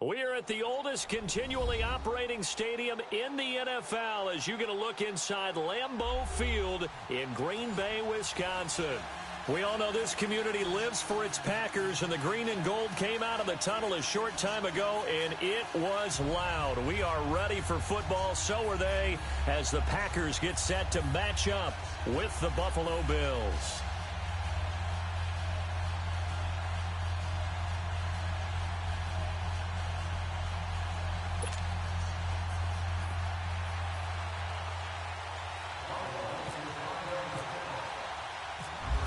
We are at the oldest continually operating stadium in the NFL as you get a look inside Lambeau Field in Green Bay, Wisconsin. We all know this community lives for its Packers, and the green and gold came out of the tunnel a short time ago, and it was loud. We are ready for football, so are they, as the Packers get set to match up with the Buffalo Bills.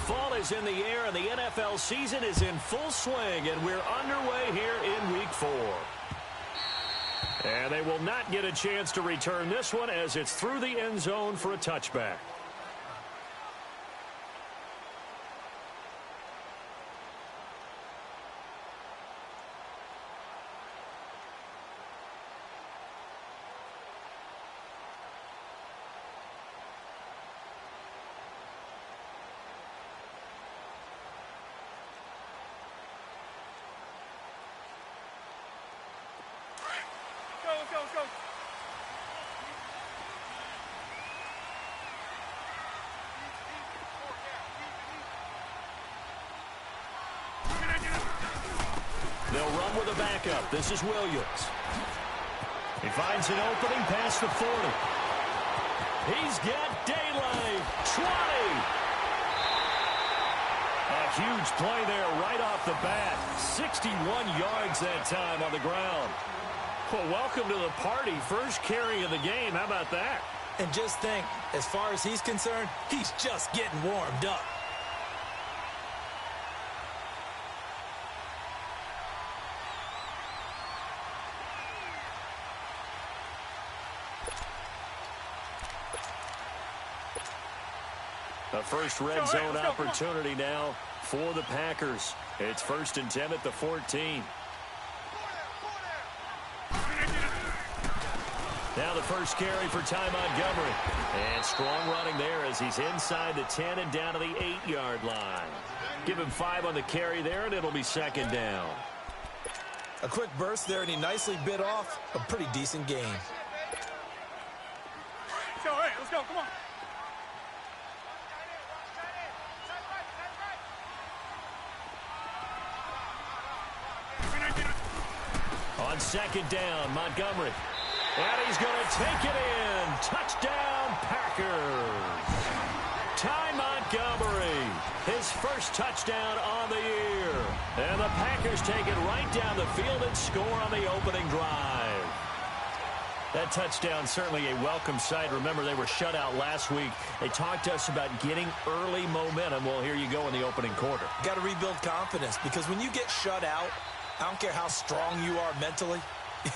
Fall is in the air, and the NFL season is in full swing, and we're underway here in Week 4. And they will not get a chance to return this one as it's through the end zone for a touchback. Let's go. They'll run with a backup. This is Williams. He finds an opening past the 40. He's got daylight. 20. A huge play there right off the bat. 61 yards that time on the ground. Well, welcome to the party. First carry of the game. How about that? And just think, as far as he's concerned, he's just getting warmed up. A first red zone opportunity now for the Packers. It's 1st and 10 at the 14. Now the first carry for Ty Montgomery. And strong running there as he's inside the 10 and down to the 8-yard line. Give him 5 on the carry there, and it'll be 2nd down. A quick burst there, and he nicely bit off a pretty decent gain. Let's go, come on. On 2nd down, Montgomery. And he's going to take it in. Touchdown, Packers. Ty Montgomery, his first touchdown on the year. And the Packers take it right down the field and score on the opening drive. That touchdown certainly a welcome sight. Remember, they were shut out last week. They talked to us about getting early momentum. Well, here you go in the opening quarter. Got to rebuild confidence, because when you get shut out, I don't care how strong you are mentally,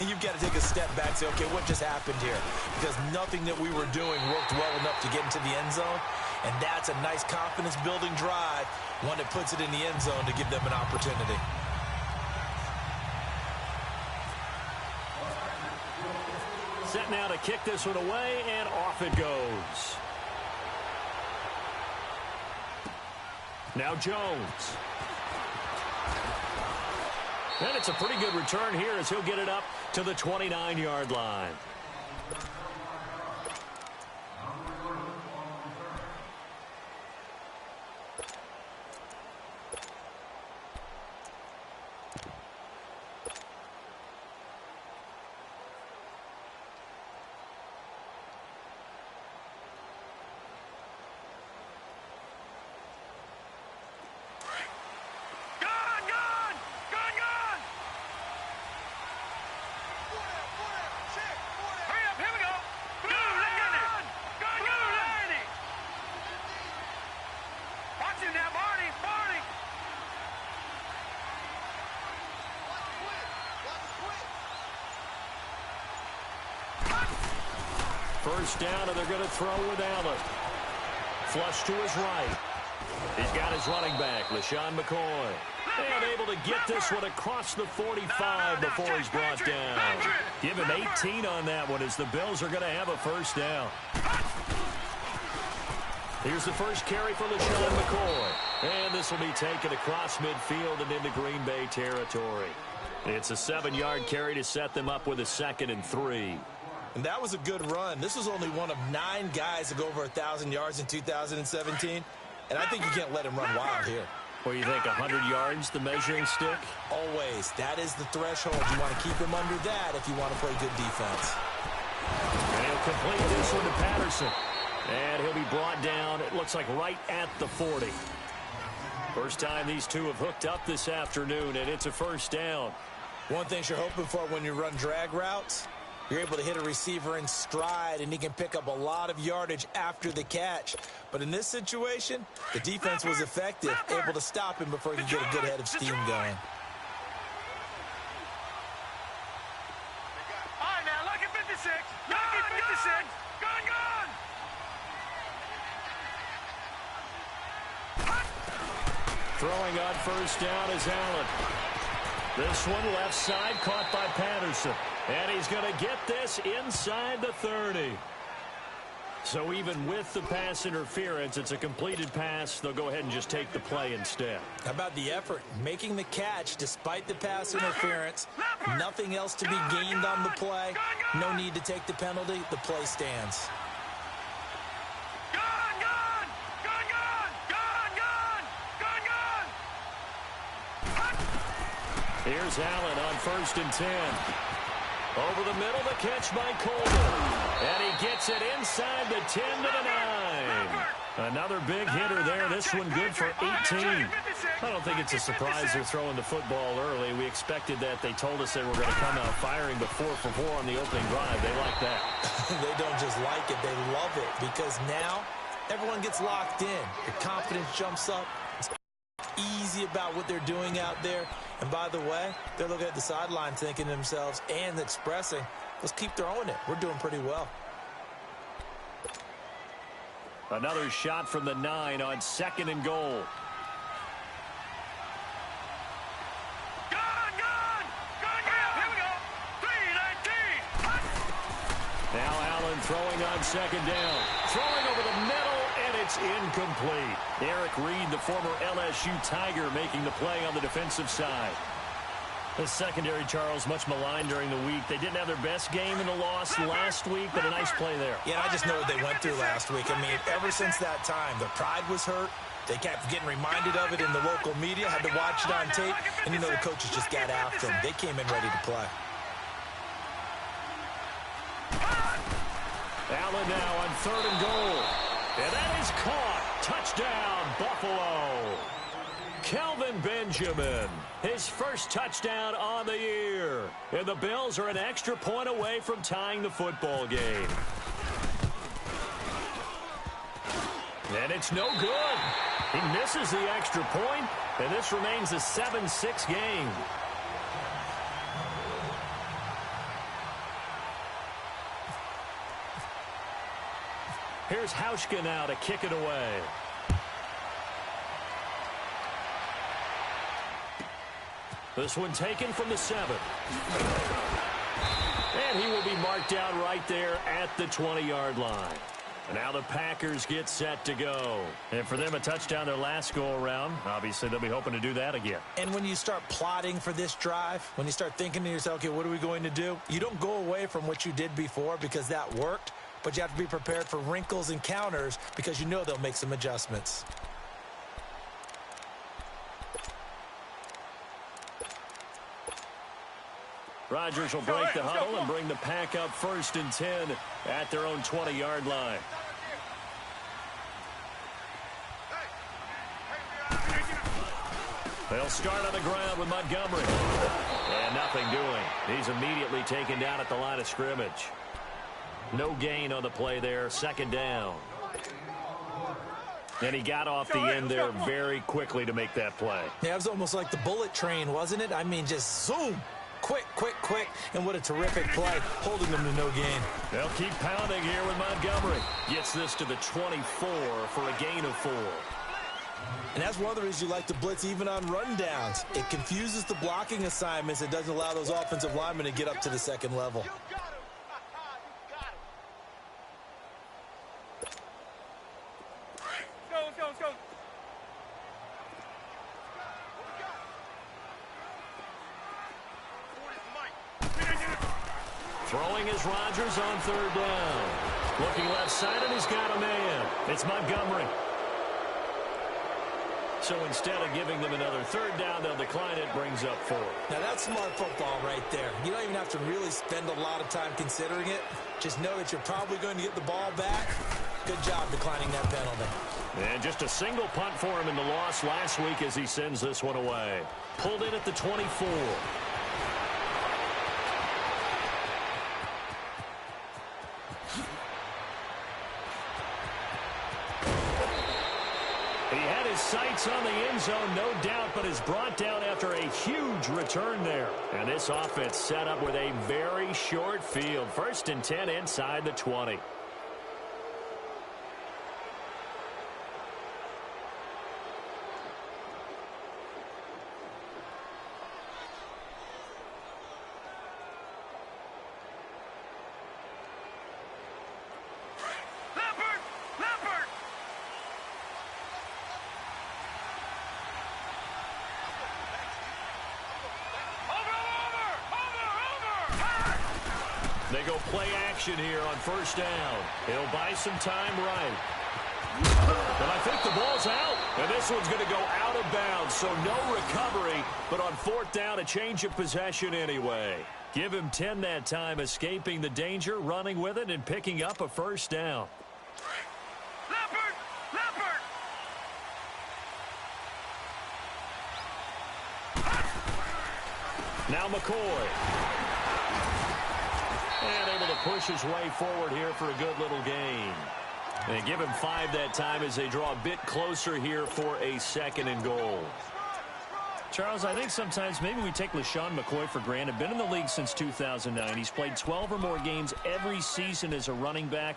you've got to take a step back and say, okay, what just happened here? Because nothing that we were doing worked well enough to get into the end zone, and that's a nice confidence-building drive, one that puts it in the end zone to give them an opportunity. Set now to kick this one away, and off it goes. Now Jones. And it's a pretty good return here as he'll get it up to the 29-yard line. First down, and they're going to throw with Allen. Flush to his right. He's got his running back, LaShawn McCoy. And able to get this one across the 45 before he's brought down. Give him 18 on that one as the Bills are going to have a first down. Here's the first carry for LaShawn McCoy. And this will be taken across midfield and into Green Bay territory. It's a 7-yard carry to set them up with a 2nd and 3. And that was a good run. This was only one of 9 guys to go over 1,000 yards in 2017. And I think you can't let him run wild here. Well, you think 100 yards, the measuring stick? Always. That is the threshold. You want to keep him under that if you want to play good defense. And he'll complete this one to Patterson. And he'll be brought down, it looks like, right at the 40. First time these two have hooked up this afternoon, and it's a first down. One thing you're hoping for when you run drag routes, you're able to hit a receiver in stride, and he can pick up a lot of yardage after the catch. But in this situation, the defense was effective, able to stop him before he could get a good head of steam going. All right, now, look at 56. Look at 56. Gun, gun. Throwing on first down is Allen. This one left side caught by Patterson. And he's going to get this inside the 30. So even with the pass interference, it's a completed pass. They'll go ahead and just take the play instead. How about the effort? Making the catch despite the pass interference. Nothing else to be gained on the play. No need to take the penalty. The play stands. Here's Allen on 1st and 10. Over the middle, the catch by Coleman. And he gets it inside the 10 to the 9. Another big hitter there. This one good for 18. I don't think it's a surprise they're throwing the football early. We expected that. They told us they were going to come out firing, but 4 for 4 on the opening drive. They like that. They don't just like it. They love it because now everyone gets locked in. The confidence jumps up. It's easy about what they're doing out there. And by the way, they're looking at the sideline thinking to themselves and expressing, let's keep throwing it. We're doing pretty well. Another shot from the 9 on 2nd and goal. Now Allen throwing on 2nd down. Throwing over the middle, and it's incomplete. Eric Reed, the former LSU Tiger, making the play on the defensive side. The secondary, Charles, much maligned during the week. They didn't have their best game in the loss last week, but a nice play there. Yeah, I just know what they went through last week. I mean, ever since that time, their pride was hurt. They kept getting reminded of it in the local media, had to watch it on tape, and you know the coaches just got after them. They came in ready to play. Allen now on 3rd and goal. And that is caught. Touchdown, Buffalo. Kelvin Benjamin, his first touchdown on the year. And the Bills are an extra point away from tying the football game. And it's no good. He misses the extra point, and this remains a 7-6 game. Here's Hauschka now to kick it away. This one taken from the 7. And he will be marked down right there at the 20-yard line. And now the Packers get set to go. And for them, a touchdown their last go-around. Obviously, they'll be hoping to do that again. And when you start plotting for this drive, when you start thinking to yourself, okay, what are we going to do? You don't go away from what you did before because that worked. But you have to be prepared for wrinkles and counters because you know they'll make some adjustments. Rodgers will break the huddle and bring the Pack up 1st and 10 at their own 20-yard line. They'll start on the ground with Montgomery. And nothing doing. He's immediately taken down at the line of scrimmage. No gain on the play there. 2nd down. And he got off the end there very quickly to make that play. Yeah, it was almost like the bullet train, wasn't it? I mean, just zoom. Quick, quick, quick. And what a terrific play, holding them to no gain. They'll keep pounding here with Montgomery. Gets this to the 24 for a gain of 4. And that's one of the reasons you like to blitz even on rundowns. It confuses the blocking assignments. It doesn't allow those offensive linemen to get up to the 2nd level. Let's go. Throwing is Rodgers on third down. Looking left side, and he's got a man. It's Montgomery. So instead of giving them another third down, they'll decline it, brings up 4. Now, that's smart football right there. You don't even have to really spend a lot of time considering it. Just know that you're probably going to get the ball back. Good job declining that penalty. And just a single punt for him in the loss last week as he sends this one away. Pulled in at the 24. He had his sights on the end zone, no doubt, but is brought down after a huge return there. And this offense set up with a very short field. 1st and 10 inside the 20. They go play action here on 1st down. He'll buy some time right. And I think the ball's out. And this one's going to go out of bounds, so no recovery. But on 4th down, a change of possession anyway. Give him 10 that time, escaping the danger, running with it, and picking up a 1st down. Now McCoy. And able to push his way forward here for a good little gain. And give him 5 that time as they draw a bit closer here for a 2nd and goal. Charles, I think sometimes maybe we take LaShawn McCoy for granted. Been in the league since 2009. He's played 12 or more games every season as a running back.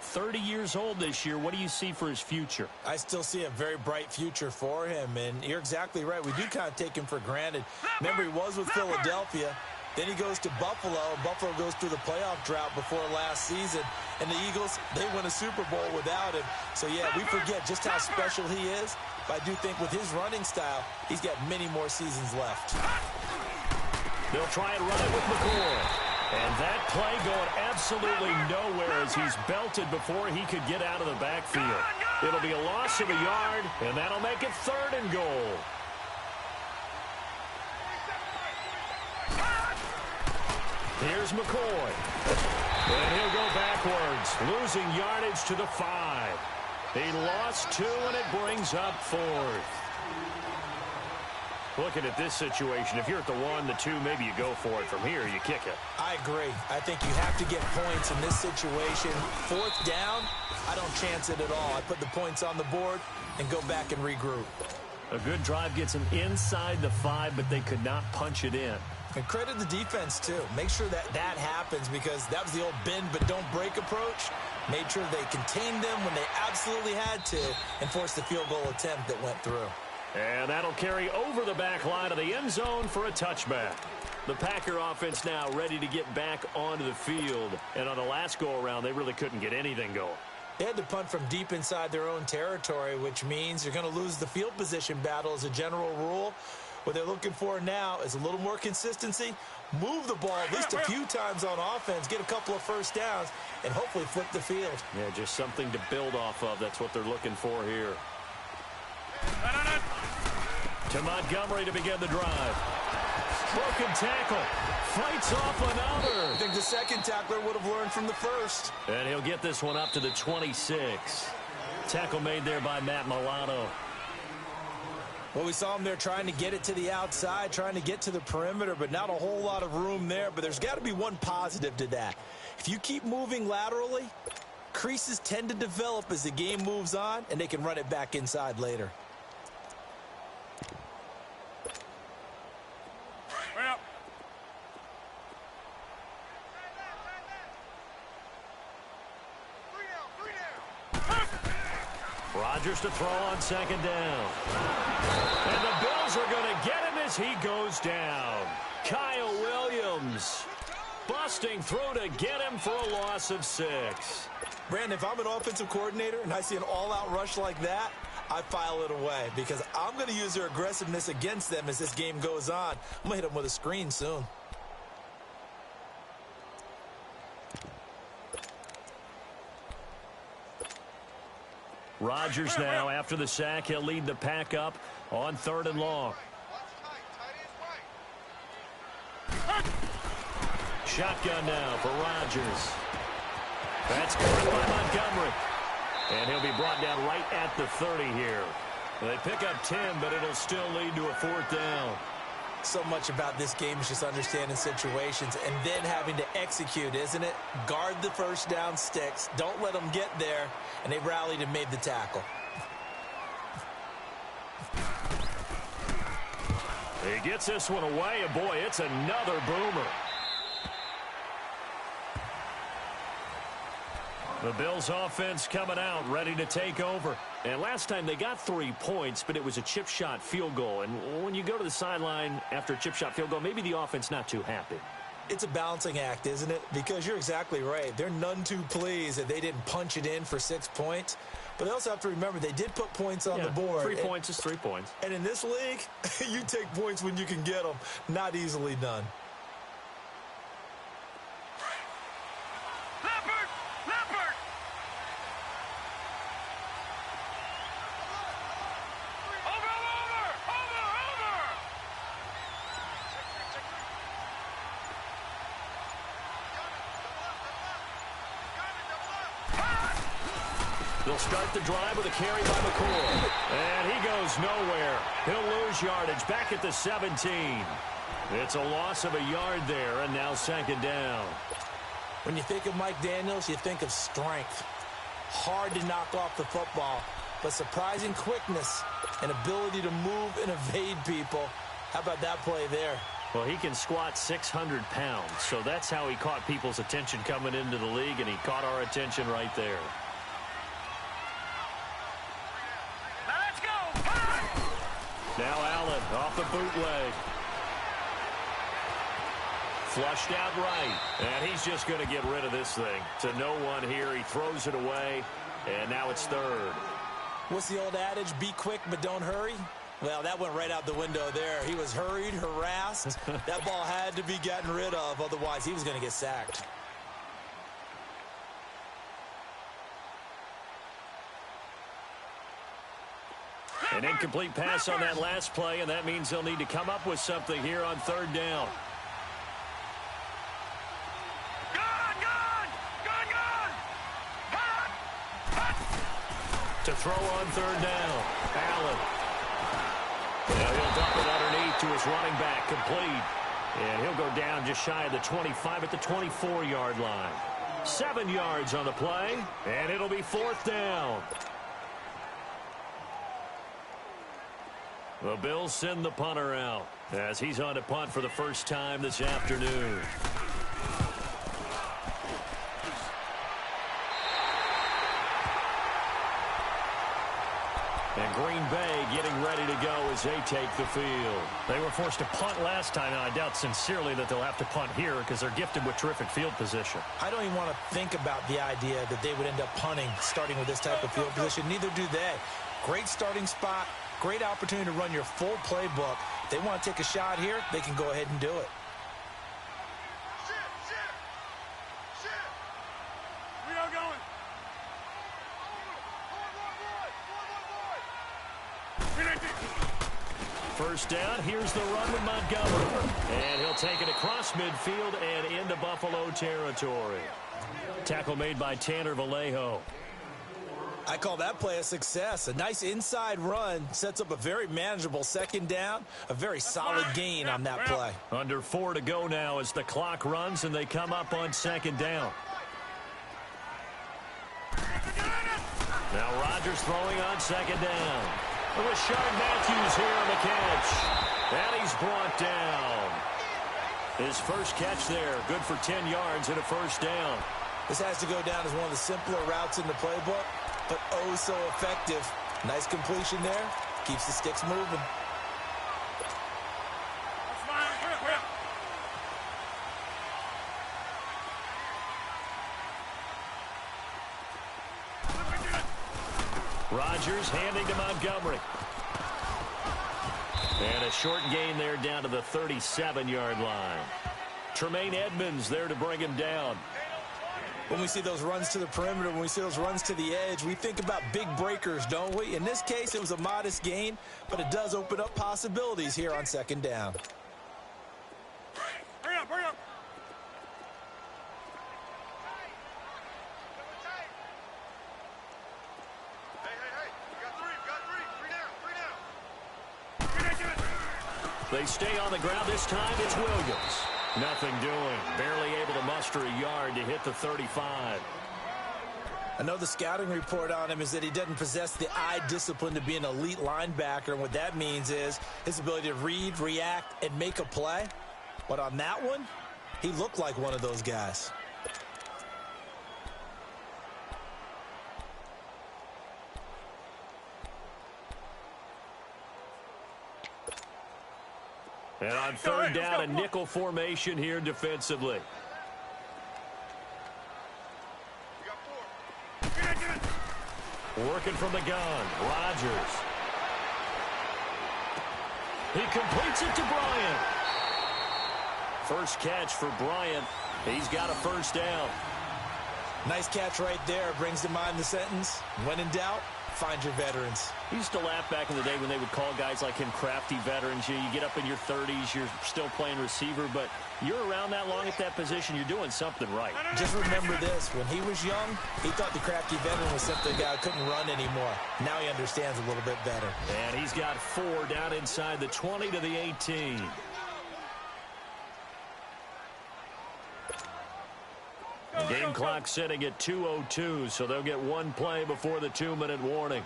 30 years old this year. What do you see for his future? I still see a very bright future for him, and you're exactly right. We do kind of take him for granted. Remember, he was with Philadelphia. Then he goes to Buffalo. Buffalo goes through the playoff drought before last season. And the Eagles, they win a Super Bowl without him. So, yeah, we forget just how special he is. But I do think with his running style, he's got many more seasons left. They'll try and run it with McCoy. And that play going absolutely nowhere as he's belted before he could get out of the backfield. It'll be a loss of a yard, and that'll make it 3rd and goal. Here's McCoy. And he'll go backwards, losing yardage to the 5. He lost 2, and it brings up 4th. Looking at this situation, if you're at the 1, the 2, maybe you go for it. From here, you kick it. I agree. I think you have to get points in this situation. 4th down, I don't chance it at all. I put the points on the board and go back and regroup. A good drive gets them inside the 5, but they could not punch it in. And credit the defense, too. Make sure that that happens because that was the old bend but don't break approach. Made sure they contained them when they absolutely had to and forced the field goal attempt that went through. And that'll carry over the back line of the end zone for a touchback. The Packer offense now ready to get back onto the field. And on the last go-around, they really couldn't get anything going. They had to punt from deep inside their own territory, which means you're going to lose the field position battle as a general rule. What they're looking for now is a little more consistency, move the ball at least a few times on offense, get a couple of 1st downs, and hopefully flip the field. Yeah, just something to build off of. That's what they're looking for here. To Montgomery to begin the drive. Broken tackle. Fights off another. I think the 2nd tackler would have learned from the 1st. And he'll get this one up to the 26. Tackle made there by Matt Milano. Well, we saw him there trying to get it to the outside, trying to get to the perimeter, but not a whole lot of room there. But there's got to be one positive to that. If you keep moving laterally, creases tend to develop as the game moves on, and they can run it back inside later. Rodgers to throw on 2nd down. And the Bills are going to get him as he goes down. Kyle Williams busting through to get him for a loss of 6. Brandon, if I'm an offensive coordinator and I see an all-out rush like that, I file it away because I'm going to use their aggressiveness against them as this game goes on. I'm going to hit them with a screen soon. Rodgers now, after the sack, he'll lead the pack up on 3rd and long. Shotgun now for Rodgers. That's caught by Montgomery. And he'll be brought down right at the 30 here. They pick up 10, but it'll still lead to a 4th down. So much about this game is just understanding situations and then having to execute, isn't it? Guard the first down sticks. Don't let them get there. And they rallied and made the tackle. He gets this one away, and boy, it's another boomer. The Bills offense coming out, ready to take over. And last time they got 3 points, but it was a chip shot field goal. And when you go to the sideline after a chip shot field goal, maybe the offense not too happy. It's a balancing act, isn't it? Because you're exactly right. They're none too pleased that they didn't punch it in for 6 points. But they also have to remember they did put points on the board. 3 points is 3 points. And in this league, you take points when you can get them. Not easily done. They'll start the drive with a carry by McCoy. And he goes nowhere. He'll lose yardage back at the 17. It's a loss of a yard there, and now 2nd down. When you think of Mike Daniels, you think of strength. Hard to knock off the football, but surprising quickness and ability to move and evade people. How about that play there? Well, he can squat 600 pounds, so that's how he caught people's attention coming into the league, and he caught our attention right there. Now Allen off the bootleg. Flushed out right. And he's just going to get rid of this thing. To no one here. He throws it away. And now it's 3rd. What's the old adage? Be quick, but don't hurry? Well, that went right out the window there. He was hurried, harassed. That ball had to be gotten rid of. Otherwise, he was going to get sacked. An incomplete pass on that last play, and that means they'll need to come up with something here on 3rd down. To throw on 3rd down, Allen. Now he'll dump it underneath to his running back, complete. And he'll go down just shy of the 25 at the 24-yard line. 7 yards on the play, and it'll be 4th down. The Bills send the punter out as he's on to punt for the first time this afternoon. And Green Bay getting ready to go as they take the field. They were forced to punt last time, and I doubt sincerely that they'll have to punt here because they're gifted with terrific field position. I don't even want to think about the idea that they would end up punting starting with this type of field position. Neither do they. Great starting spot. Great opportunity to run your full playbook. If they want to take a shot here, they can go ahead and do it. We are going. First down, here's the run with Montgomery. And he'll take it across midfield and into Buffalo territory. Tackle made by Tanner Vallejo. I call that play a success. A nice inside run sets up a very manageable 2nd down. A very solid gain on that play. Under 4 to go now as the clock runs and they come up on 2nd down. Now Rodgers throwing on 2nd down. Rashard Matthews here on the catch. And he's brought down. His first catch there, good for 10 yards and a first down. This has to go down as one of the simpler routes in the playbook, but oh so effective. Nice completion there. Keeps the sticks moving. Rodgers handing to Montgomery. And a short gain there down to the 37-yard line. Tremaine Edmonds there to bring him down. When we see those runs to the perimeter, when we see those runs to the edge, we think about big breakers, don't we? In this case, it was a modest gain, but it does open up possibilities here on second down. Hurry up, hurry up. They stay on the ground. This time it's Williams. Nothing doing. Barely able to muster a yard to hit the 35. I know the scouting report on him is that he doesn't possess the eye discipline to be an elite linebacker. And what that means is his ability to read, react, and make a play. But on that one, he looked like one of those guys. And on third down, a nickel formation here defensively. Working from the gun, Rodgers. He completes it to Bryant. First catch for Bryant. He's got a first down. Nice catch right there. Brings to mind the sentence, when in doubt, find your veterans. He used to laugh back in the day when they would call guys like him crafty veterans. You get up in your 30s, you're still playing receiver, but you're around that long at that position, you're doing something right. Just remember this. When he was young, he thought the crafty veteran was simply a guy who couldn't run anymore. Now he understands a little bit better. And he's got 4 down inside the 20 to the 18. Game clock sitting at 2:02, so they'll get one play before the 2-minute warning.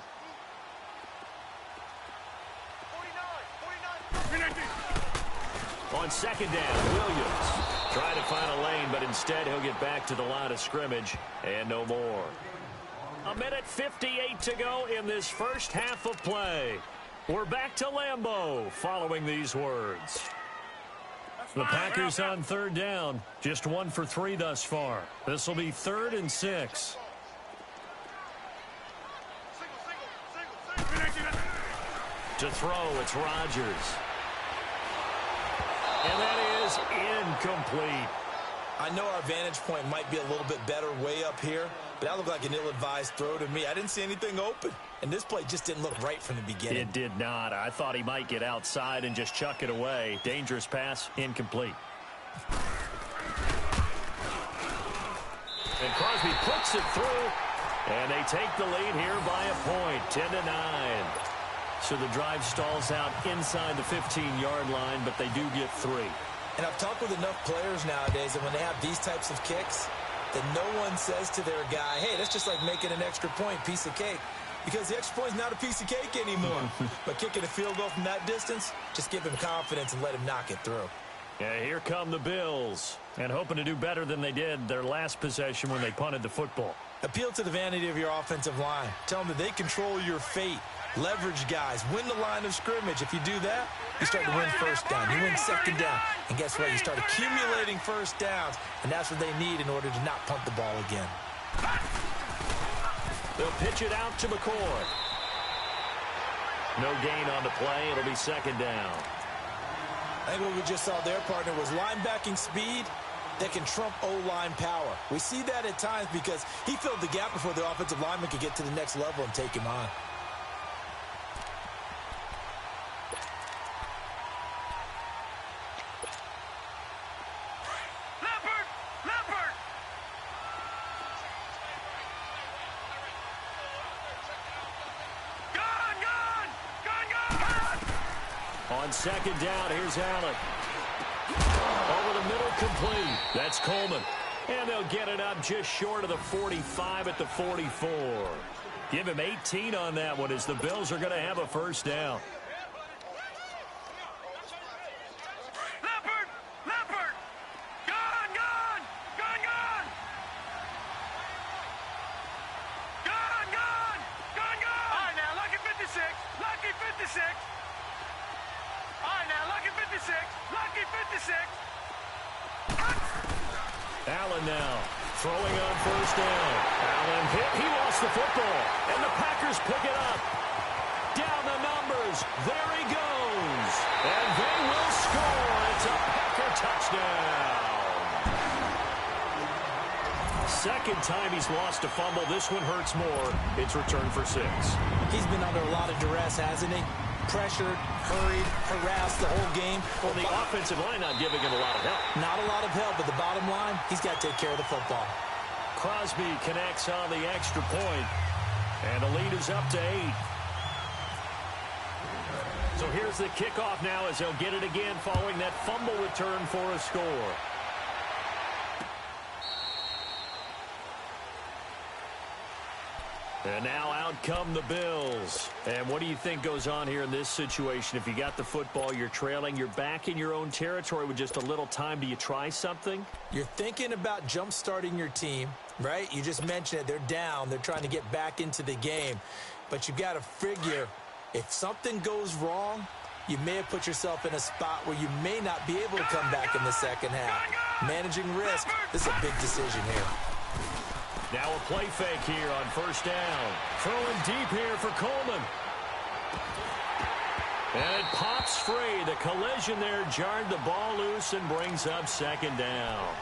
49. On second down, Williams trying to find a lane, but instead he'll get back to the line of scrimmage and no more. 1:58 to go in this first half of play. We're back to Lambeau following these words. The Packers on third down, just 1 for 3 thus far. This will be 3rd and 6. To throw, it's Rodgers. And that is incomplete. I know our vantage point might be a little bit better way up here, but that looked like an ill-advised throw to me. I didn't see anything open, and this play just didn't look right from the beginning. It did not. I thought he might get outside and just chuck it away. Dangerous pass, incomplete. And Crosby puts it through, and they take the lead here by a point, 10-9. So the drive stalls out inside the 15-yard line, but they do get 3. And I've talked with enough players nowadays that when they have these types of kicks, that no one says to their guy, hey, that's just like making an extra point, piece of cake. Because the extra point is not a piece of cake anymore. But kicking a field goal from that distance, just give him confidence and let him knock it through. Yeah, here come the Bills. And hoping to do better than they did their last possession when they punted the football. Appeal to the vanity of your offensive line. Tell them that they control your fate. Leverage guys. Win the line of scrimmage. If you do that, you start to win first down. You win second down. And guess what? You start accumulating first downs. And that's what they need in order to not punt the ball again. They'll pitch it out to McCoy. No gain on the play. It'll be second down. I think what we just saw there, partner, was linebacking speed that can trump O-line power. We see that at times because he filled the gap before the offensive lineman could get to the next level and take him on. On second down, here's Allen. Over the middle, complete. That's Coleman. And they'll get it up just short of the 45 at the 44. Give him 18 on that one as the Bills are going to have a first down. Allen now throwing on first down. Allen hit. He lost the football. And the Packers pick it up. Down the numbers. There he goes. And they will score. It's a Packer touchdown. second time he's lost a fumble. This one hurts more. It's returned for 6. He's been under a lot of duress, hasn't he? Pressured, hurried, harassed the whole game. Well, the offensive line not giving him a lot of help. Not a lot of help, but the bottom line, he's got to take care of the football. Crosby connects on the extra point, and the lead is up to 8. So here's the kickoff now as they'll get it again following that fumble return for a score. And now out come the Bills. And what do you think goes on here in this situation? If you got the football, you're trailing, you're back in your own territory with just a little time. Do you try something? You're thinking about jump-starting your team, right? You just mentioned it. They're down. They're trying to get back into the game. But you've got to figure, if something goes wrong, you may have put yourself in a spot where you may not be able to come back in the second half. Managing risk, this is a big decision here. Now a play fake here on first down. Throwing deep here for Coleman. And it pops free. The collision there jarred the ball loose and brings up second down.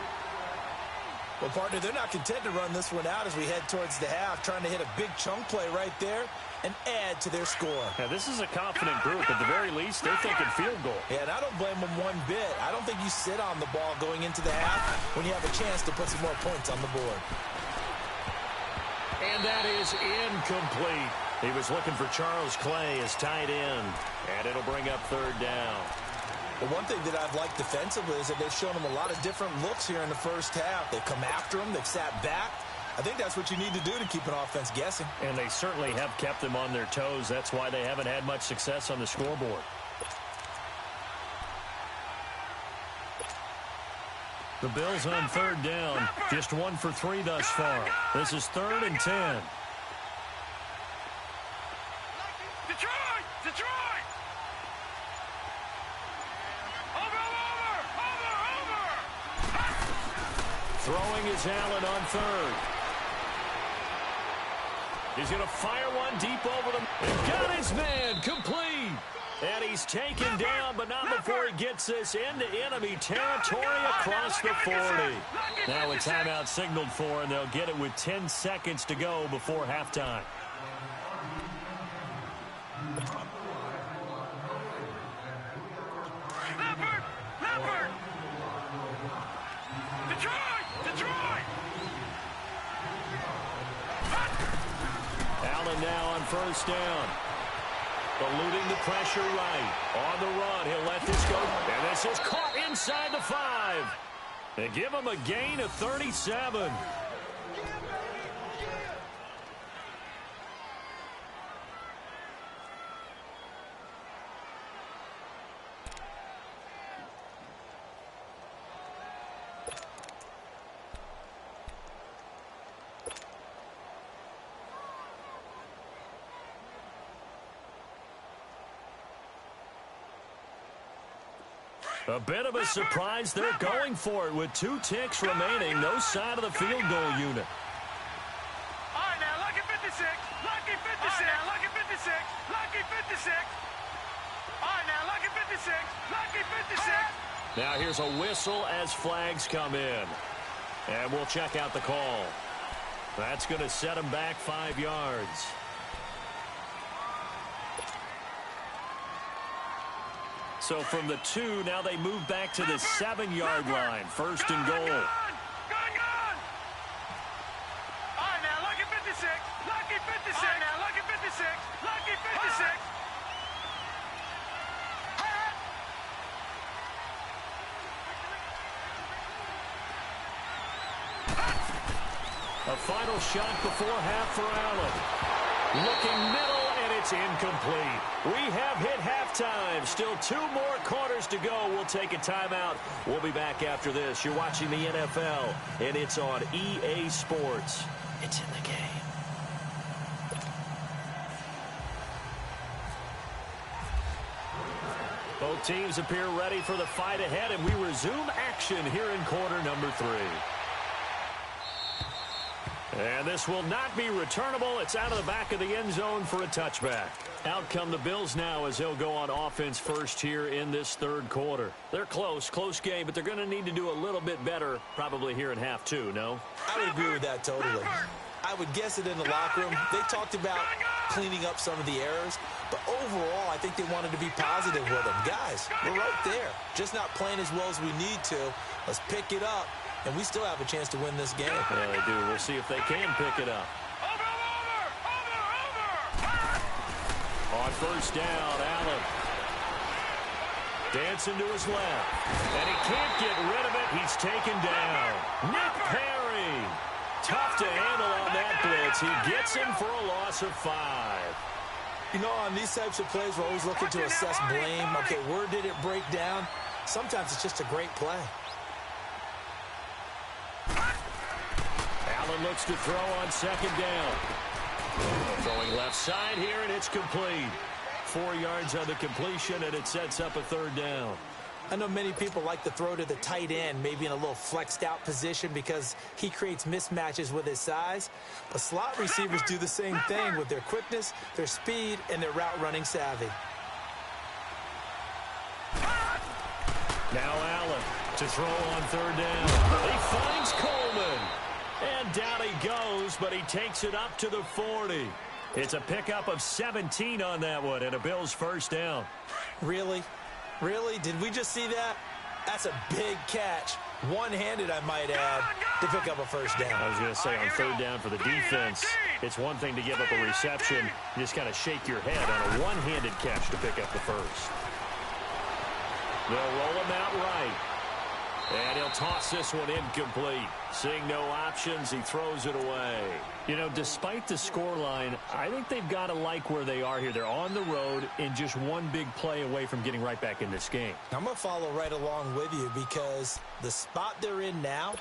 Well, partner, they're not content to run this one out as we head towards the half, trying to hit a big chunk play right there and add to their score. Now, this is a confident group. At the very least, they're thinking field goal. Yeah, and I don't blame them one bit. I don't think you sit on the ball going into the half when you have a chance to put some more points on the board. And that is incomplete. He was looking for Charles Clay as tight end, and it'll bring up third down. But one thing that I've liked defensively is that they've shown them a lot of different looks here in the first half. They've come after them. They've sat back. I think that's what you need to do to keep an offense guessing. And they certainly have kept them on their toes. That's why they haven't had much success on the scoreboard. The Bills on third down. Just 1 for 3 thus far. This is 3rd and 10. Detroit! Over! Throwing is Allen on 3rd. He's going to fire one deep over them. And got his man complete. And he's taken down, but not before he gets this into enemy territory across the 40. Now a timeout signaled for, and they'll get it with 10 seconds to go before halftime. Leopard! Detroit! Allen now on first down. Eluding the pressure right. On the run, he'll let this go. And this is caught inside the 5. They give him a gain of 37. A bit of a surprise. They're going for it with 2 ticks remaining. No side of the field goal unit. All right, now, lucky 56. Lucky 56. Lucky 56. Lucky 56. All right, now, lucky 56. Lucky 56. Now here's a whistle as flags come in. And we'll check out the call. That's going to set them back 5 yards. So from the 2, now they move back to the 7-yard line. 1st and goal. Gone! All right, now, lucky 56. Lucky 56. All right, now, lucky 56. Lucky 56. A final shot before half for Allen. Looking middle, and it's incomplete. We have hit halftime. Still 2 more quarters to go. We'll take a timeout. We'll be back after this. You're watching the NFL, and it's on EA Sports. It's in the game. Both teams appear ready for the fight ahead, and we resume action here in quarter number 3. And this will not be returnable. It's out of the back of the end zone for a touchback. Out come the Bills now as they'll go on offense first here in this third quarter. They're close game, but they're going to need to do a little bit better probably here in half two, no? I would agree with that totally. I would guess it in the locker room. They talked about cleaning up some of the errors, but overall, I think they wanted to be positive with them. Guys, we're right there. Just not playing as well as we need to. Let's pick it up, and we still have a chance to win this game. Yeah, they do. We'll see if they can pick it up. On first down, Allen. Dancing to his left. And he can't get rid of it. He's taken down. Nick Perry. Tough to handle on that blitz. He gets him for a loss of 5. You know, on these types of plays, we're always looking to assess blame. Okay, where did it break down? Sometimes it's just a great play. Allen looks to throw on second down. Throwing left side here, and it's complete. 4 yards on the completion, and it sets up a third down. I know many people like to throw to the tight end, maybe in a little flexed out position because he creates mismatches with his size. But slot receivers do the same thing with their quickness, their speed, and their route running savvy. Now Allen to throw on third down. He finds Coleman. And down he goes, but he takes it up to the 40. It's a pickup of 17 on that one, and a Bills first down. Really? Really? Did we just see that? That's a big catch. One-handed, I might add, to pick up a first down. I was going to say, on third down for the defense, it's one thing to give up a reception. You just kind of shake your head on a one-handed catch to pick up the first. They'll roll him out right. And he'll toss this one incomplete. Seeing no options, he throws it away. You know, despite the scoreline, I think they've got to like where they are here. They're on the road and just one big play away from getting right back in this game. I'm going to follow right along with you because the spot they're in now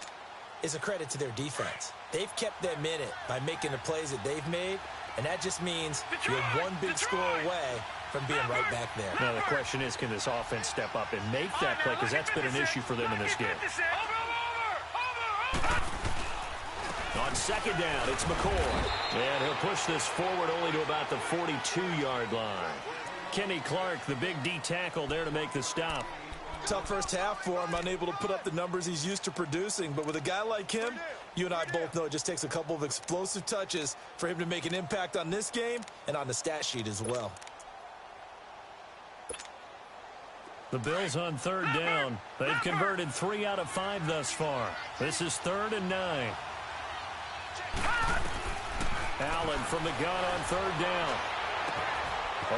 is a credit to their defense. They've kept them in it by making the plays that they've made, and that just means you're one big score away from being right back there. Now, the question is, can this offense step up and make that play? Because that's been an issue for them in this game. On second down, it's McCoy. And he'll push this forward only to about the 42-yard line. Kenny Clark, the big D tackle there to make the stop. Tough first half for him, unable to put up the numbers he's used to producing. But with a guy like him, you and I both know it just takes a couple of explosive touches for him to make an impact on this game and on the stat sheet as well. The Bills on third down. They've converted 3 out of 5 thus far. This is 3rd and 9. Allen from the gun on third down.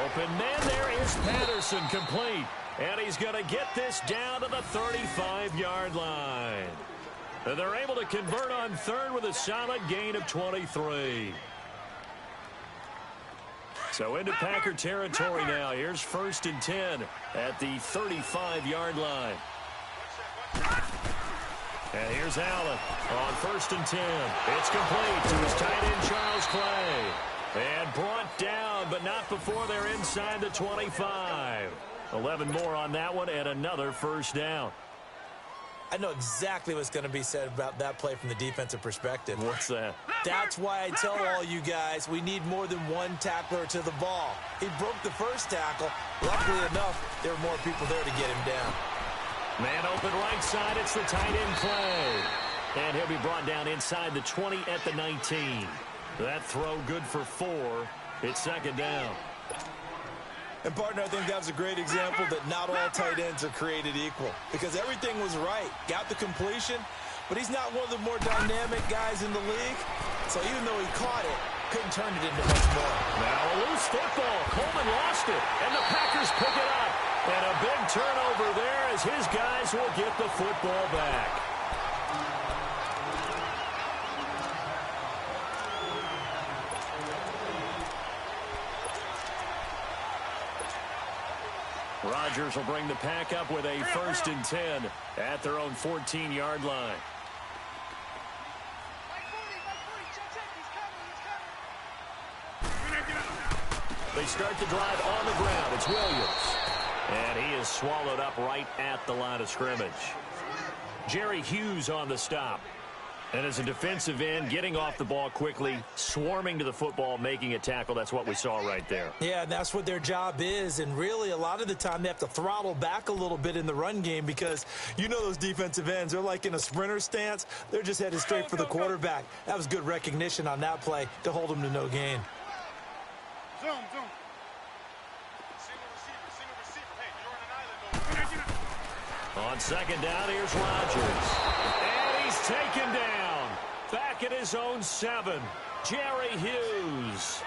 Open man there is Patterson, complete. And he's going to get this down to the 35-yard line. And they're able to convert on third with a solid gain of 23. So into Packer territory now. Here's 1st and 10 at the 35-yard line. And here's Allen on 1st and 10. It's complete to his tight end, Charles Clay. And brought down, but not before they're inside the 25. 11 more on that one and another first down. I know exactly what's going to be said about that play from the defensive perspective. What's that? That's why I tell all you guys we need more than one tackler to the ball. He broke the first tackle. Luckily enough, there were more people there to get him down. Man open right side. It's the tight end Clay. And he'll be brought down inside the 20 at the 19. That throw good for 4. It's 2nd down. And, partner, I think that was a great example that not all tight ends are created equal because everything was right. Got the completion, but he's not one of the more dynamic guys in the league. So even though he caught it, couldn't turn it into much more. Now a loose football. Coleman lost it, and the Packers pick it up. And a big turnover there as his guys will get the football back. Rodgers will bring the pack up with a 1st and 10 at their own 14-yard line. They start the drive on the ground. It's Williams. And he is swallowed up right at the line of scrimmage. Jerry Hughes on the stop. And as a defensive end, getting off the ball quickly, swarming to the football, making a tackle, that's what we saw right there. Yeah, that's what their job is. And really, a lot of the time, they have to throttle back a little bit in the run game because you know those defensive ends, they're like in a sprinter stance. They're just headed straight for the quarterback. That was good recognition on that play to hold them to no gain. Zoom. Single receiver. Hey, you're on an island over. On second down, here's Rodgers. And he's taken down. Back at his own 7. Jerry Hughes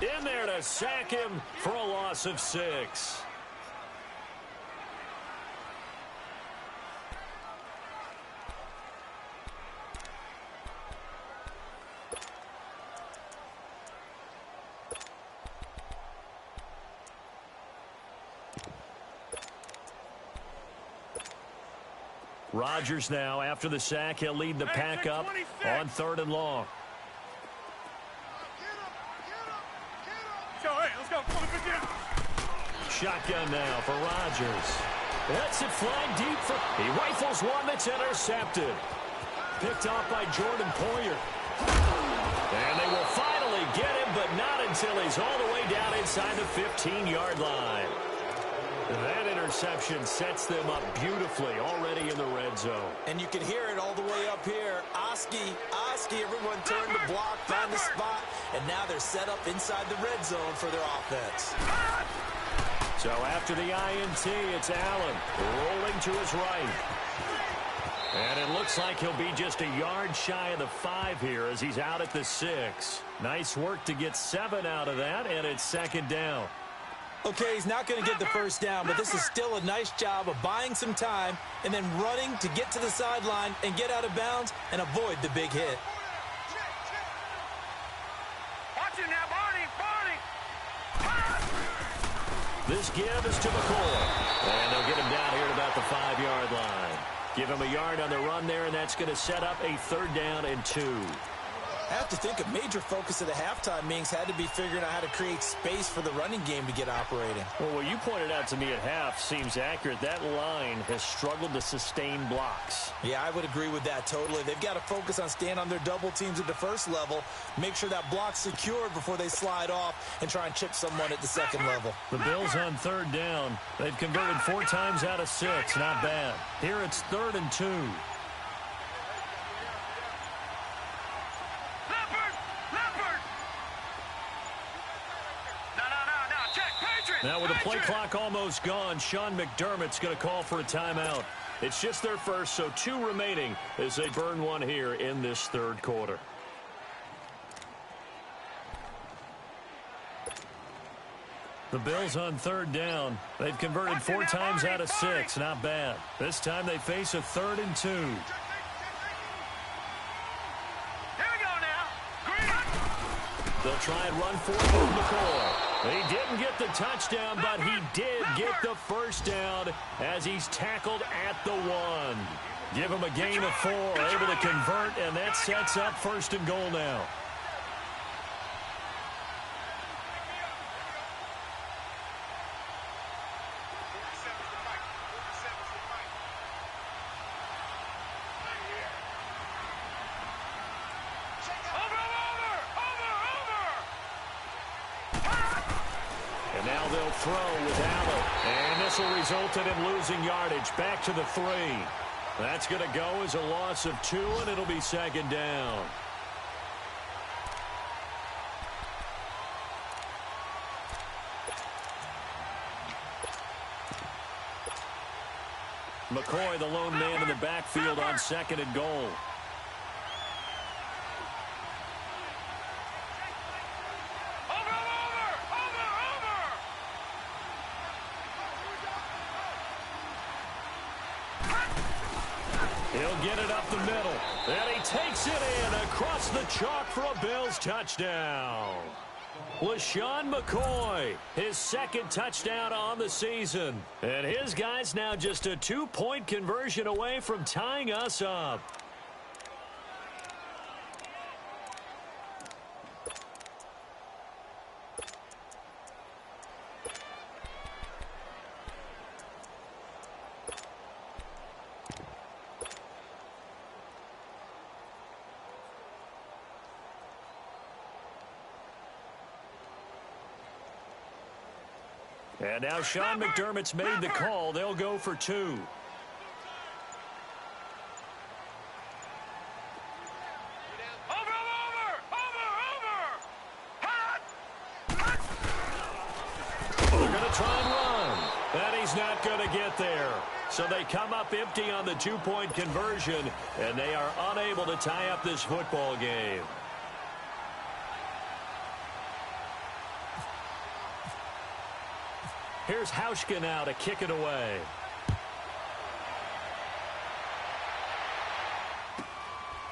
in there to sack him for a loss of 6. Rodgers now, after the sack, he'll lead the pack up on 3rd and long. Let's go. Shotgun now for Rodgers. Lets it fly deep. He rifles one that's intercepted. Picked off by Jordan Poyer. And they will finally get him, but not until he's all the way down inside the 15-yard line. That interception sets them up beautifully already in the red zone. And you can hear it all the way up here. Oski, everyone turned to block, find the spot, and now they're set up inside the red zone for their offense. So after the INT, it's Allen rolling to his right. And it looks like he'll be just a yard shy of the 5 here as he's out at the 6. Nice work to get 7 out of that, and it's 2nd down. Okay, he's not going to get the first down, but this is still a nice job of buying some time and then running to get to the sideline and get out of bounds and avoid the big hit. Watch it now, Barney. This give is to McCoy. And they'll get him down here at about the 5-yard line. Give him a yard on the run there, and that's going to set up a 3rd down and 2. I have to think a major focus of the halftime meetings had to be figuring out how to create space for the running game to get operating. Well, what you pointed out to me at half seems accurate. That line has struggled to sustain blocks. Yeah, I would agree with that totally. They've got to focus on staying on their double teams at the first level, make sure that block's secured before they slide off and try and chip someone at the 2nd level. The Bills on 3rd down. They've converted 4 times out of 6. Not bad. Here it's 3rd and 2. Now with the play clock almost gone, Sean McDermott's going to call for a timeout. It's just their first, so 2 remaining as they burn one here in this 3rd quarter. The Bills on 3rd down. They've converted 4 times out of 6. Not bad. This time they face a 3rd and 2. Here we go now. Green. They'll try and run forward with McCoy. He didn't get the touchdown, but he did get the first down as he's tackled at the 1. Give him a gain of 4, able to convert, and that sets up 1st and goal now. Now they'll throw with Allen. And this will result in him losing yardage back to the 3. That's going to go as a loss of 2, and it'll be 2nd down. McCoy, the lone man in the backfield on 2nd and goal. He'll get it up the middle. And he takes it in across the chalk for a Bills touchdown. LaShawn McCoy, his 2nd touchdown on the season. And his guys now just a 2-point conversion away from tying us up. And now Sean McDermott's made the call. They'll go for 2. Over, They're going to try and run. And he's not going to get there. So they come up empty on the 2-point conversion, and they are unable to tie up this football game. Here's Hauschka now to kick it away.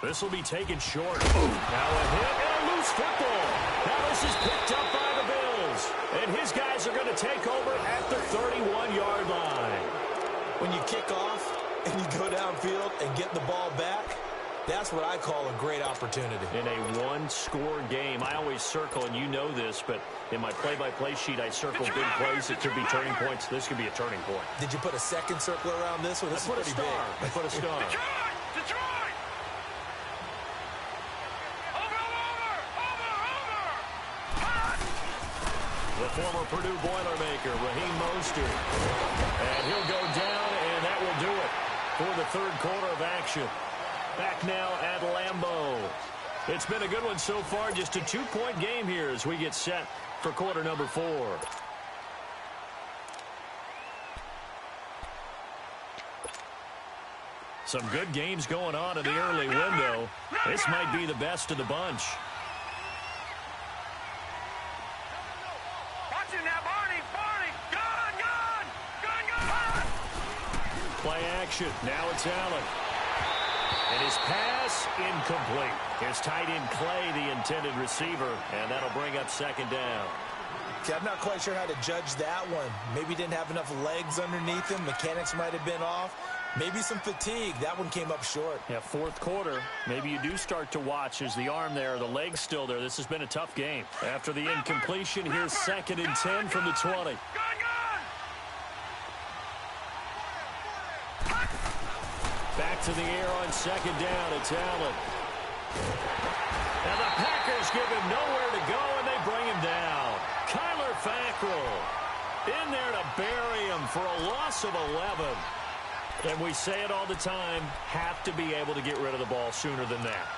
This will be taken short. Now a hit and a loose football. Now this is picked up by the Bills. And his guys are going to take over at the 31-yard line. When you kick off and you go downfield and get the ball back, that's what I call a great opportunity. In a one-score game, I always circle, and you know this, but in my play-by-play sheet, I circle big plays that could be turning points. This could be a turning point. Did you put a second circle around this one? This is pretty big. I put a star. Detroit! The former Purdue Boilermaker, Raheem Mostert. And he'll go down, and that will do it for the third quarter of action. Back now at Lambeau. It's been a good one so far. Just a 2-point game here as we get set for quarter number 4. Some good games going on in the early window. This might be the best of the bunch. Watch it now, Barney! Gun! Play action. Now it's Allen. And his pass incomplete. His tight end Clay, the intended receiver, and that'll bring up second down. See, I'm not quite sure how to judge that one. Maybe didn't have enough legs underneath him. Mechanics might have been off. Maybe some fatigue. That one came up short. Yeah, fourth quarter. Maybe you do start to watch as the arm there, the leg's still there. This has been a tough game. After the incompletion, here's 2nd and 10 from the 20. Back to the air on second down. It's Allen. And the Packers give him nowhere to go, and they bring him down. Kyler Fackrell in there to bury him for a loss of 11. And we say it all the time, have to be able to get rid of the ball sooner than that.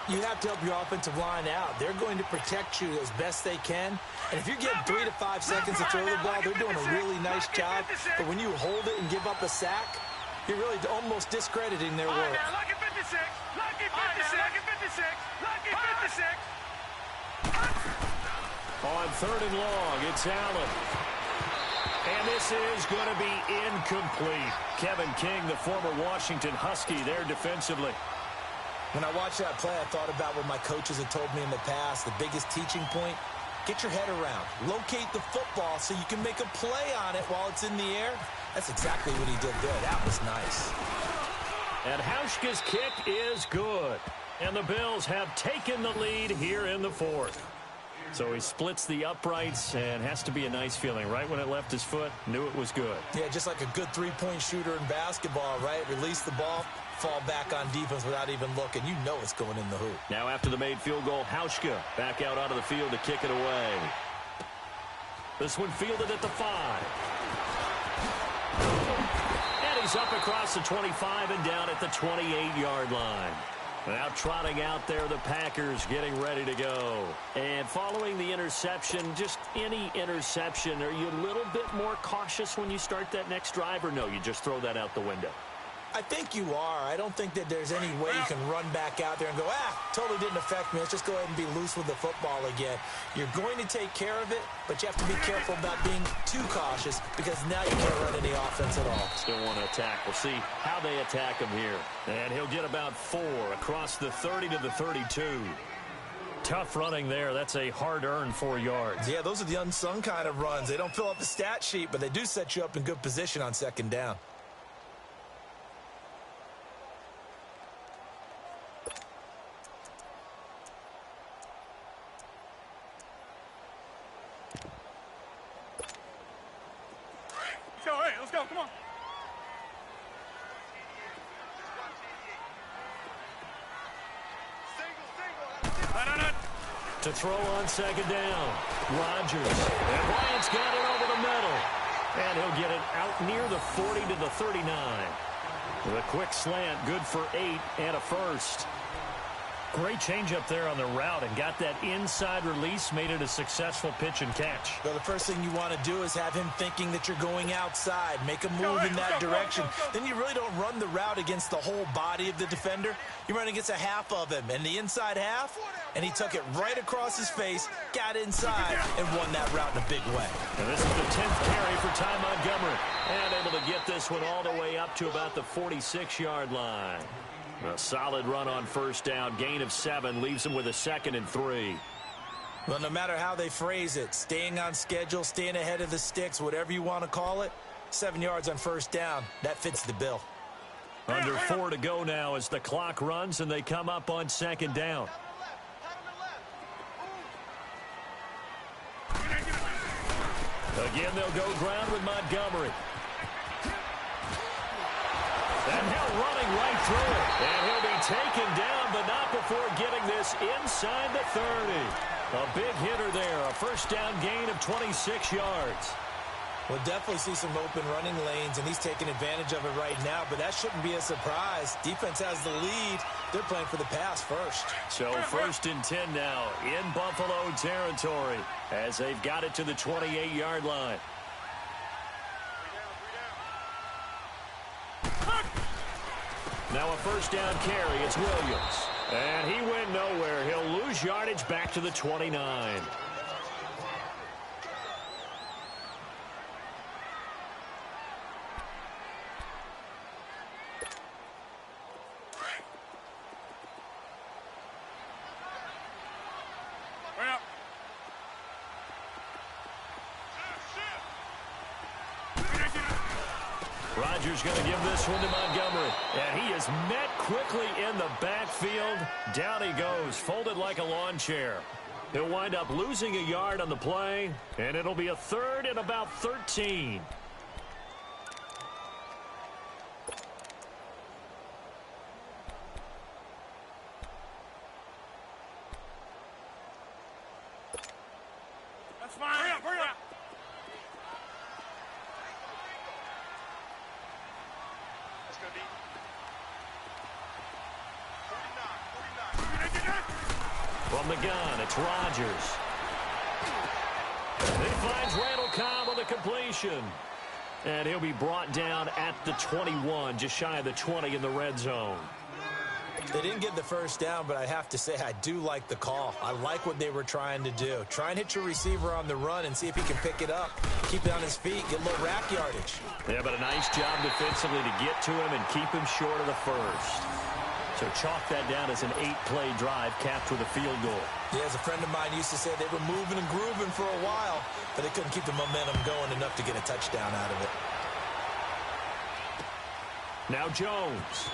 You have to help your offensive line out. They're going to protect you as best they can. And if you get 3 to 5 seconds to throw the ball, they're doing a really nice job. But when you hold it and give up a sack, you're really almost discrediting their work. Lucky 56! Lucky 56! Lucky 56! Lucky 56! On 3rd and long, it's Allen. And this is going to be incomplete. Kevin King, the former Washington Husky, there defensively. When I watched that play, I thought about what my coaches had told me in the past. The biggest teaching point, get your head around. Locate the football so you can make a play on it while it's in the air. That's exactly what he did there. That was nice. And Hauschka's kick is good. And the Bills have taken the lead here in the 4th. So he splits the uprights, and has to be a nice feeling. Right when it left his foot, knew it was good. Yeah, just like a good three-point shooter in basketball, right? Release the ball, fall back on defense without even looking. You know it's going in the hoop. Now after the made field goal, Hauschka back out onto the field to kick it away. This one fielded at the 5. And he's up across the 25 and down at the 28-yard line. Now trotting out there, the Packers getting ready to go. And following the interception, just any interception, are you a little bit more cautious when you start that next drive, or no, you just throw that out the window? I think you are. I don't think that there's any way you can run back out there and go, totally didn't affect me. Let's just go ahead and be loose with the football again. You're going to take care of it, but you have to be careful about being too cautious because now you can't run any offense at all. Still want to attack. We'll see how they attack him here. And he'll get about 4 across the 30 to the 32. Tough running there. That's a hard-earned 4 yards. Yeah, those are the unsung kind of runs. They don't fill up the stat sheet, but they do set you up in good position on second down. Let's go, come on. To throw on second down, Rodgers. And Bryant's got it over the middle. And he'll get it out near the 40 to the 39. With a quick slant, good for 8 and a first. Great change up there on the route and got that inside release, made it a successful pitch and catch. Well, the first thing you want to do is have him thinking that you're going outside, make a move in that direction. Then you really don't run the route against the whole body of the defender. You run against a half of him, and the inside half, and he took it right across his face, got inside, and won that route in a big way. And this is the 10th carry for Ty Montgomery. And able to get this one all the way up to about the 46-yard line. A solid run on first down. Gain of 7 leaves him with a 2nd and 3. Well, no matter how they phrase it, staying on schedule, staying ahead of the sticks, whatever you want to call it, 7 yards on first down, that fits the bill. Under 4 to go now as the clock runs and they come up on 2nd down. Again, they'll go ground with Montgomery. And now running right through it. And he'll be taken down, but not before getting this inside the 30. A big hitter there. A first down gain of 26 yards. We'll definitely see some open running lanes, and he's taking advantage of it right now, but that shouldn't be a surprise. Defense has the lead. They're playing for the pass first. So 1st and 10 now in Buffalo territory as they've got it to the 28-yard line. Now a first down carry. It's Williams. And he went nowhere. He'll lose yardage back to the 29. Rodgers going to give this one to Montgomery. And he is met quickly in the backfield. Down he goes, folded like a lawn chair. He'll wind up losing a yard on the play, and it'll be a 3rd and about 13. That's fine. Hurry up. From the gun, it's Rodgers. And he finds Randall Cobb with a completion. And he'll be brought down at the 21, just shy of the 20 in the red zone. They didn't get the first down, but I have to say I do like the call. I like what they were trying to do. Try and hit your receiver on the run and see if he can pick it up. Keep it on his feet, get a little rack yardage. Yeah, but a nice job defensively to get to him and keep him short of the first. So chalk that down as an 8-play drive capped with a field goal. Yeah, as a friend of mine used to say, they were moving and grooving for a while, but they couldn't keep the momentum going enough to get a touchdown out of it. Now Jones.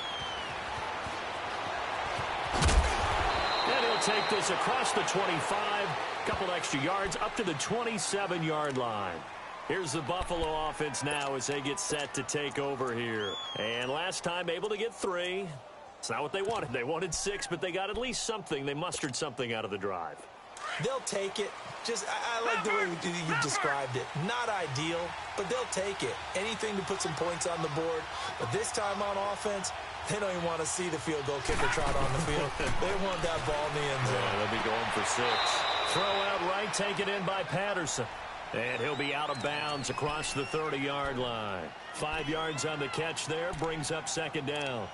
And he'll take this across the 25, a couple extra yards up to the 27-yard line. Here's the Buffalo offense now as they get set to take over here. And last time able to get 3. It's not what they wanted. They wanted 6, but they got at least something. They mustered something out of the drive. They'll take it. Just, I like the way you described it. Not ideal, but they'll take it. Anything to put some points on the board. But this time on offense, they don't even want to see the field goal kicker trot on the field. They want that ball in the end zone. Yeah, they'll be going for 6. Throw out right, taken in by Patterson. And he'll be out of bounds across the 30-yard line. 5 yards on the catch there, brings up 2nd down.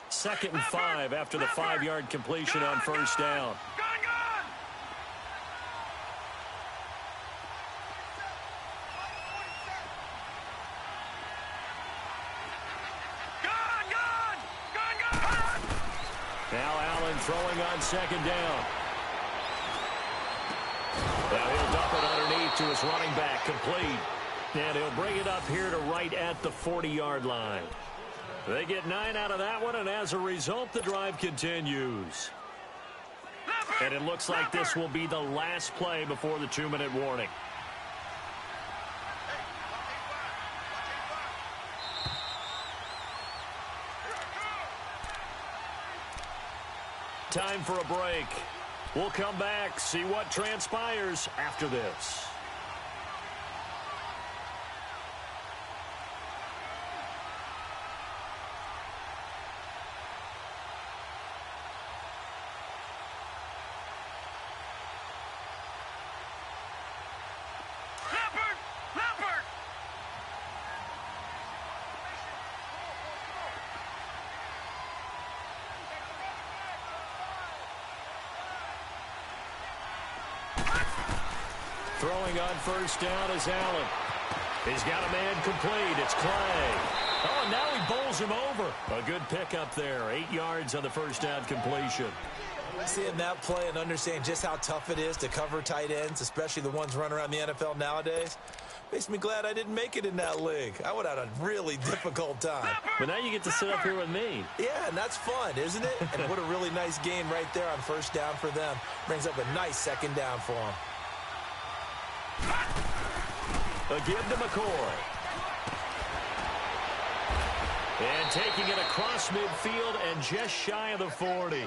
Second and 5 after the 5-yard completion on first down. Now Allen throwing on 2nd down. Now he'll dump it underneath to his running back, complete. And he'll bring it up here to right at the 40-yard line. They get 9 out of that one, and as a result, the drive continues. And it looks like this will be the last play before the 2-minute warning. Time for a break. We'll come back, see what transpires after this. Throwing on first down is Allen. He's got a man complete. It's Clay. Oh, and now he bowls him over. A good pickup there. 8 yards on the first down completion. Seeing that play and understanding just how tough it is to cover tight ends, especially the ones running around the NFL nowadays, makes me glad I didn't make it in that league. I would have had a really difficult time. But now you get to sit up here with me. Yeah, and that's fun, isn't it? And what a really nice game right there on first down for them. Brings up a nice second down for them. A give to McCoy. And taking it across midfield and just shy of the 40.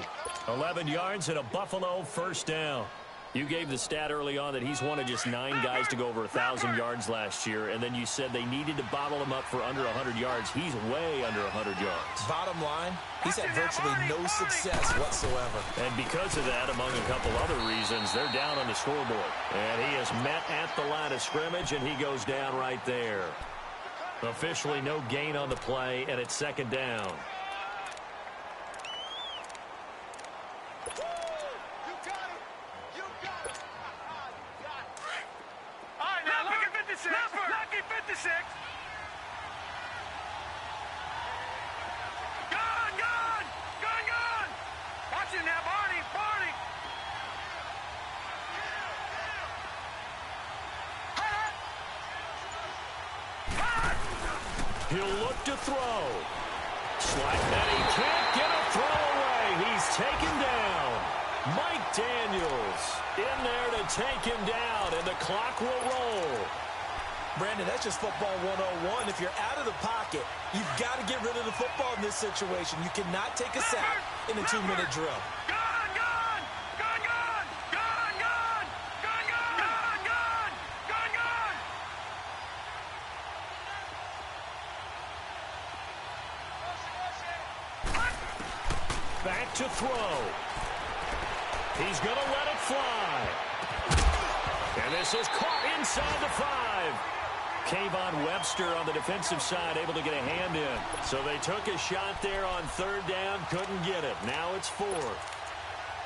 11 yards and a Buffalo first down. You gave the stat early on that he's one of just 9 guys to go over 1,000 yards last year, and then you said they needed to bottle him up for under 100 yards. He's way under 100 yards. Bottom line, he's had virtually no success whatsoever. And because of that, among a couple other reasons, they're down on the scoreboard. And he is met at the line of scrimmage, and he goes down right there. Officially no gain on the play, and it's second down. Lucky 56. Gone. Watch it now, Barney. He'll look to throw. Slack that, he can't get a throw away. He's taken down. Mike Daniels in there to take him down, and the clock will roll. Brandon, that's just football 101. If you're out of the pocket, you've got to get rid of the football in this situation. You cannot take a sack in a 2-minute drill. Gone. Back to throw. He's going to let it fly. And this is caught inside the 5. Kayvon Webster on the defensive side able to get a hand in. So they took a shot there on third down, couldn't get it. Now it's 4.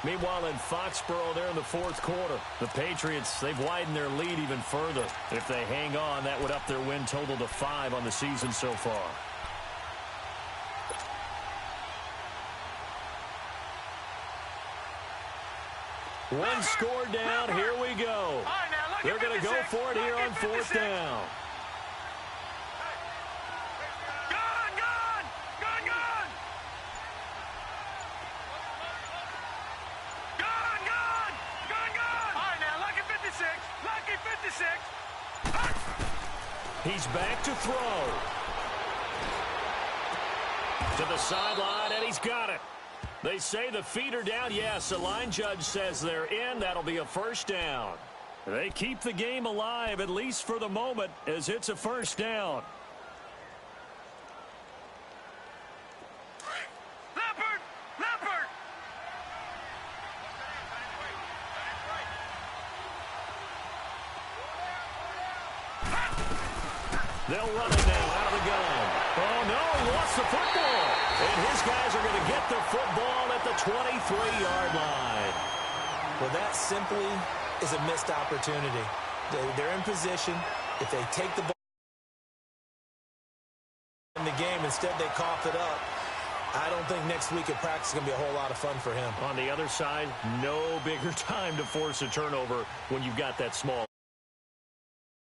Meanwhile, in Foxborough, they're in the fourth quarter. The Patriots, they've widened their lead even further. If they hang on, that would up their win total to 5 on the season so far. One score down, here we go. They're going to go for it here on fourth down. Lucky 56. He's back to throw. To the sideline, and he's got it. They say the feet are down. Yes, the line judge says they're in. That'll be a first down. They keep the game alive, at least for the moment, as it's a first down. Leopard. They'll run it now out of the gun. Oh, no, he lost the football. And his guys are going to get the football at the 23-yard line. Well, that simply is a missed opportunity. They're in position. If they take the ball in the game, instead they cough it up. I don't think next week at practice is going to be a whole lot of fun for him. On the other side, no bigger time to force a turnover when you've got that small